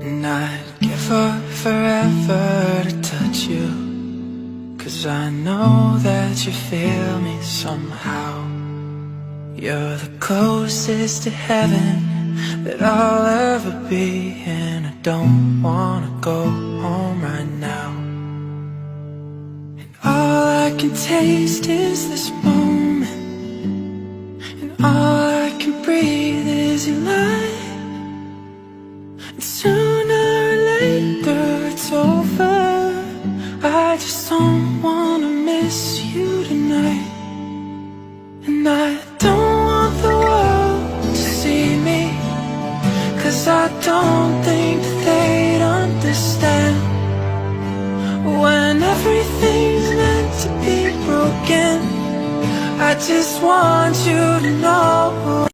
And I'd give up forever to touch you, 'cause I know that you feel me somehow. You're the closest to heaven that I'll ever be, and I don't wanna go home right now. And all I can taste is this moment, and all I can breathe is your light. And sooner or later it's over. I just don't wanna miss you tonight. And I don't want the world to see me, 'cause I don't think that they'd understand when everything's meant to be broken. I just want you to know